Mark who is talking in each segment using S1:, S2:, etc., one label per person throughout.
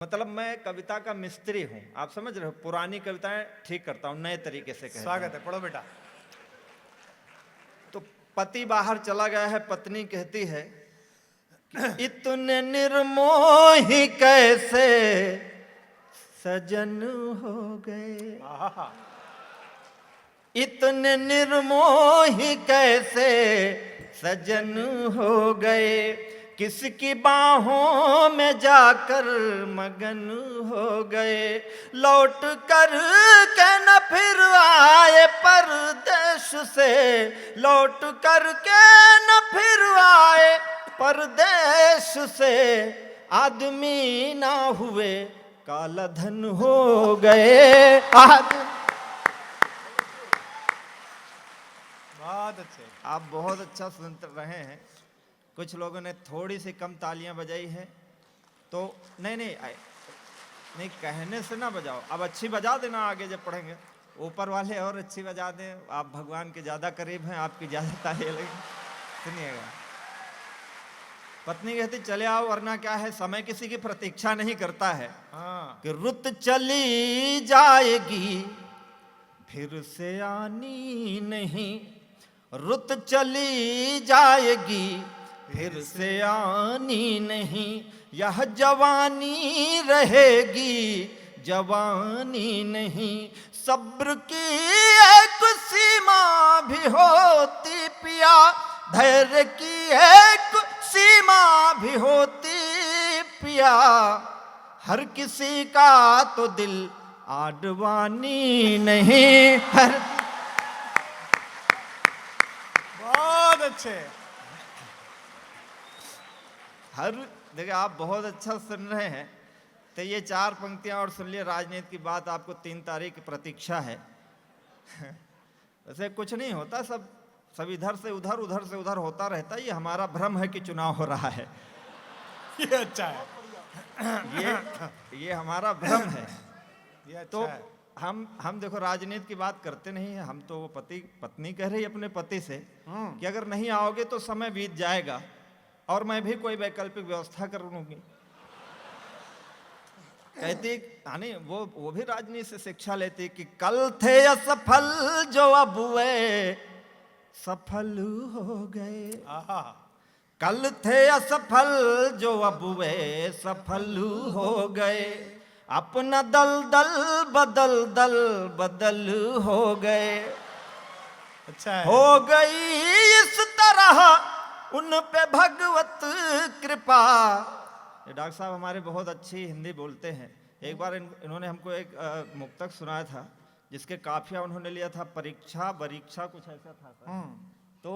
S1: मतलब मैं कविता का मिस्त्री हूं, आप समझ रहे हो। पुरानी कविताएं ठीक करता हूं, नए तरीके से कहता
S2: स्वागत है, पढ़ो बेटा।
S1: तो पति बाहर चला गया है, पत्नी कहती है कि इतने निर्मोही कैसे सजन हो गए,
S2: आहा,
S1: इतने निर्मोही कैसे सजन हो गए, किसकी बाहों में जाकर मगन हो गए, लौट कर के न फिर आए परदेश से, लौट कर के न फिर आए परदेश से, आदमी ना हुए काला धन हो गए।
S2: बहुत अच्छे।
S1: आप बहुत अच्छा सुन रहे हैं। कुछ लोगों ने थोड़ी सी कम तालियां बजाई है, तो नहीं कहने से ना बजाओ, अब अच्छी बजा देना आगे जब पढ़ेंगे। ऊपर वाले और अच्छी बजा दें, आप भगवान के ज़्यादा करीब हैं, आपकी ज़्यादा तालियां लगी। सुनिएगा, पत्नी कहती चले आओ, वरना क्या है, समय किसी की प्रतीक्षा नहीं करता है
S2: हाँ,
S1: कि रुत चली जाएगी फिर से आनी नहीं, रुत चली जाएगी फिर से आनी नहीं, यह जवानी रहेगी जवानी नहीं, सब्र की एक सीमा भी होती पिया, धैर्य की एक सीमा भी होती पिया, हर किसी का तो दिल आडवानी नहीं, हर
S2: बहुत अच्छे।
S1: हर देखिए, आप बहुत अच्छा सुन रहे हैं। तो ये चार पंक्तियां और सुन लिए। राजनीति की बात आपको 3 तारीख की प्रतीक्षा है। वैसे कुछ नहीं होता, सब इधर से उधर, उधर से उधर होता रहता है। ये हमारा भ्रम है कि चुनाव हो रहा है।
S2: ये अच्छा है,
S1: ये हमारा भ्रम है।
S2: ये अच्छा
S1: तो
S2: है।
S1: हम देखो, राजनीति की बात करते नहीं है हम। तो वो पत्नी कह रही अपने पति से कि अगर नहीं आओगे तो समय बीत जाएगा और मैं भी कोई वैकल्पिक व्यवस्था कर लूंगी। कहती नहीं, वो भी राजनीति से शिक्षा लेती कि कल थे असफल जो अब वे सफल हो गए,
S2: आहा,
S1: कल थे असफल जो अब वे सफल हो गए, अपना दल बदल हो गए,
S2: अच्छा है।
S1: हो गई इस तरह उन पे भगवत कृपा। ये डॉक्टर साहब हमारे बहुत अच्छी हिंदी बोलते हैं। एक बार इन्होंने हमको एक मुक्तक सुनाया था, जिसके काफिया उन्होंने लिया था परीक्षा बरीक्षा, कुछ ऐसा था सर। तो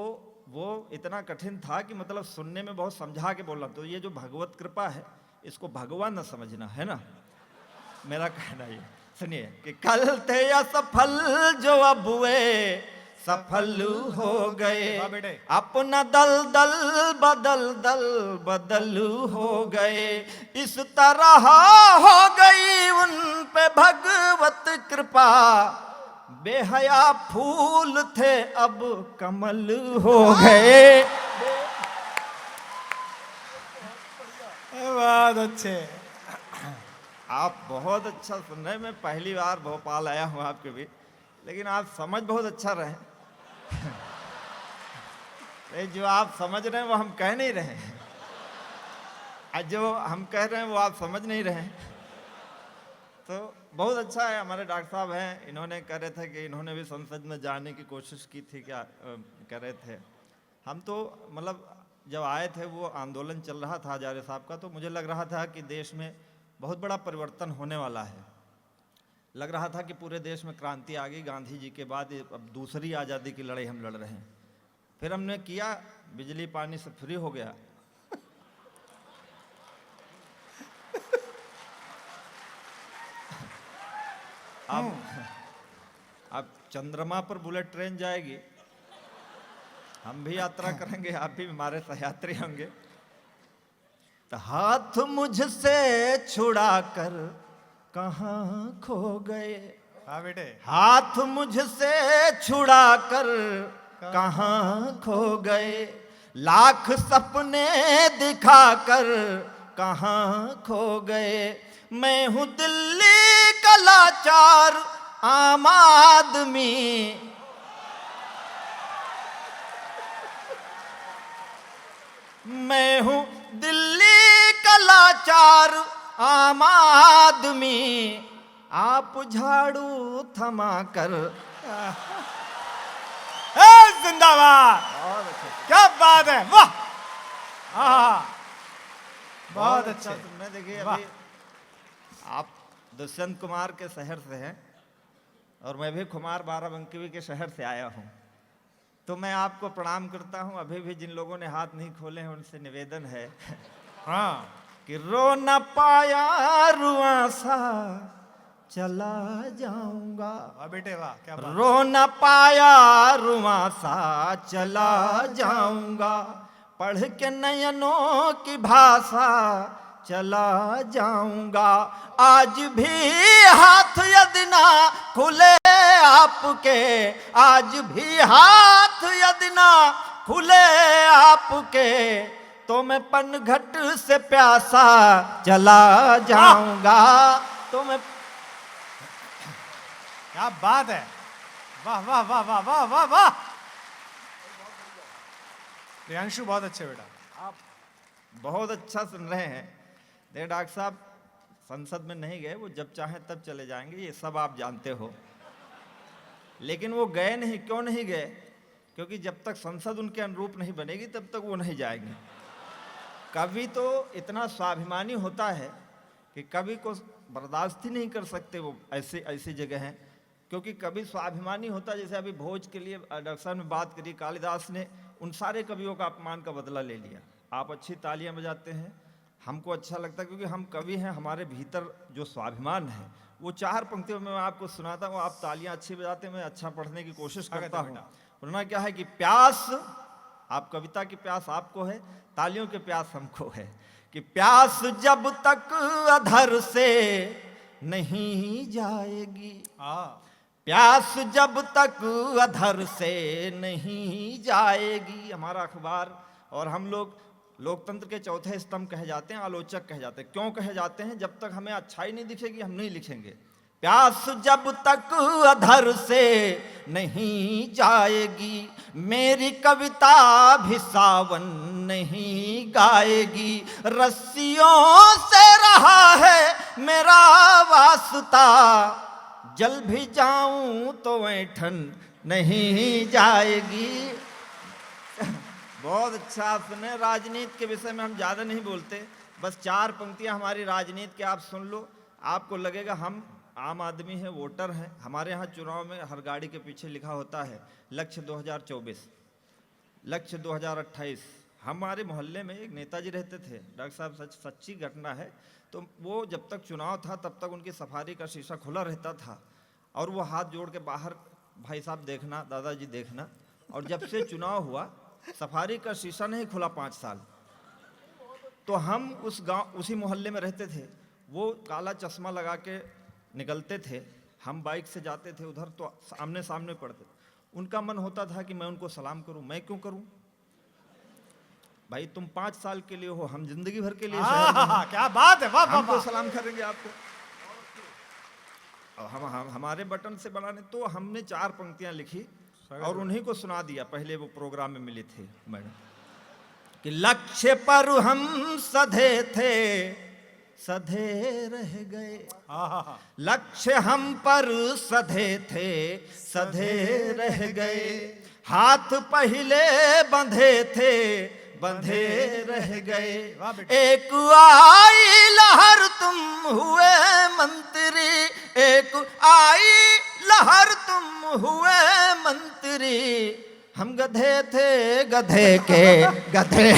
S1: वो इतना कठिन था कि मतलब सुनने में बहुत समझा के बोलना। तो ये जो भगवत कृपा है, इसको भगवान न समझना, है ना, मेरा कहना ये। सुनिए कि कल थे असफल जो अब वे सफल हो गए,
S2: वाह बेटे।
S1: अपना दल बदल हो गए, इस तरह हो गई उन पे भगवत कृपा, बेहया फूल थे अब कमल हो गए।
S2: बहुत अच्छे।
S1: आप बहुत अच्छा सुन रहे हैं। मैं पहली बार भोपाल आया हूं आपके भी, लेकिन आप समझ बहुत अच्छा रहे। जो आप समझ रहे हैं वो हम कह नहीं रहे हैं, और जो हम कह रहे हैं वो आप समझ नहीं रहे हैं। तो बहुत अच्छा है। हमारे डॉक्टर साहब हैं, इन्होंने कह रहे थे कि इन्होंने भी संसद में जाने की कोशिश की थी, क्या कह रहे थे। हम तो मतलब जब आए थे वो आंदोलन चल रहा था हजारे साहब का, तो मुझे लग रहा था कि देश में बहुत बड़ा परिवर्तन होने वाला है। लग रहा था कि पूरे देश में क्रांति आ गई। गांधी जी के बाद अब दूसरी आज़ादी की लड़ाई हम लड़ रहे हैं। फिर हमने किया, बिजली पानी से फ्री हो गया। अब चंद्रमा पर बुलेट ट्रेन जाएगी, हम भी यात्रा करेंगे, आप भी हमारे सहयात्री होंगे। तो हाथ मुझसे छुड़ा कर कहाँ खो गए,
S2: हाँ बेटे।
S1: हाथ मुझसे छुड़ा कर कहाँ खो गए, लाख सपने दिखाकर कहाँ खो गए, मैं हूँ दिल्ली का लाचार आम आदमी, मैं हूँ दिल्ली का लाचार आम आदमी, आप झाड़ू थमा कर।
S2: जिंदाबाद, क्या बात है, वाह। हाँ, बहुत अच्छे।
S1: तुमने देखिए
S2: वाह।
S1: अभी आप दुष्यंत कुमार के शहर से हैं और मैं भी कुमार बाराबंकी के शहर से आया हूँ, तो मैं आपको प्रणाम करता हूँ। अभी भी जिन लोगों ने हाथ नहीं खोले हैं उनसे निवेदन है
S2: हाँ,
S1: कि रो न पाया रुआ सा चला जाऊंगा,
S2: वाह बेटे वाह, क्या बात।
S1: रो न पाया रुआ सा चला जाऊंगा, पढ़ के नयनों की भाषा चला जाऊंगा, आज भी हाथ यदि ना खुले आपके, आज भी हाथ यदि ना खुले आपके, तो मैं पनघट से प्यासा चला जाऊंगा, तो मैं।
S2: क्या बात है, वाह वाह वाह वाह वाह वाह वाह। प्रियांशु बहुत अच्छे बेटा,
S1: आप बहुत अच्छा सुन रहे हैं। देखिए डॉक्टर साहब संसद में नहीं गए, वो जब चाहें तब चले जाएंगे, ये सब आप जानते हो, लेकिन वो गए नहीं। क्यों नहीं गए? क्योंकि जब तक संसद उनके अनुरूप नहीं बनेगी तब तक वो नहीं जाएंगे। कवि तो इतना स्वाभिमानी होता है कि कवि को बर्दाश्त ही नहीं कर सकते वो ऐसे ऐसी जगह हैं, क्योंकि कवि स्वाभिमानी होता है। जैसे अभी भोज के लिए डॉक्टर साहब ने बात करी, कालिदास ने उन सारे कवियों का अपमान का बदला ले लिया। आप अच्छी तालियां बजाते हैं, हमको अच्छा लगता है, क्योंकि हम कवि हैं, हमारे भीतर जो स्वाभिमान है वो 4 पंक्तियों में मैं आपको सुनाता हूँ। आप तालियां अच्छी बजाते हैं, मैं अच्छा पढ़ने की कोशिश करता हूँ। वरना क्या है कि प्यास, आप कविता की प्यास आपको है, तालियों की प्यास हमको है, कि प्यास जब तक अधर से नहीं जाएगी, प्यास जब तक अधर से नहीं जाएगी। हमारा अखबार और हम लोग लोकतंत्र के चौथे स्तंभ कहे जाते हैं, आलोचक कहे जाते हैं। क्यों कहे जाते हैं? जब तक हमें अच्छाई नहीं दिखेगी हम नहीं लिखेंगे। प्यास जब तक अधर से नहीं जाएगी, मेरी कविता भी सावन नहीं गाएगी, रस्सियों से रहा है मेरा वास्ता, जल भी जाऊं तो ऐठन नहीं जाएगी। बहुत अच्छा आप सुने। राजनीति के विषय में हम ज़्यादा नहीं बोलते, बस 4 पंक्तियां हमारी राजनीति के आप सुन लो, आपको लगेगा हम आम आदमी हैं, वोटर हैं। हमारे यहाँ चुनाव में हर गाड़ी के पीछे लिखा होता है लक्ष्य 2024, लक्ष्य 2028। हमारे मोहल्ले में एक नेताजी रहते थे डॉक्टर साहब, सच्ची घटना है। तो वो जब तक चुनाव था तब तक उनकी सफारी का शीशा खुला रहता था और वो हाथ जोड़ के बाहर, भाई साहब देखना, दादाजी देखना। और जब से चुनाव हुआ सफारी का शीशा नहीं खुला 5 साल। तो हम उस गांव, उसी मोहल्ले में रहते थे। वो काला चश्मा लगा के निकलते थे, हम बाइक से जाते थे उधर, तो सामने सामने पड़ते। उनका मन होता था कि मैं उनको सलाम करूं। मैं क्यों करूं भाई, तुम 5 साल के लिए हो, हम जिंदगी भर के लिए शहर में हैं।
S2: क्या बात है, वाह
S1: हम
S2: वाह।
S1: तो सलाम करेंगे आपको। और हम हमारे बटन से बनाने, तो हमने 4 पंक्तियां लिखी और उन्हीं को सुना दिया। पहले वो प्रोग्राम में मिले थे मैडम, कि लक्ष्य पर हम सधे थे, सधे रह गए, लक्ष्य हम पर सधे थे, सधे रह गए, हाथ पहले बंधे थे, बंधे रह गए, एक आई लहर तुम हुए मंत्री, एक आई लहर तुम हुए मंत्री, हम गधे थे गधे के गधे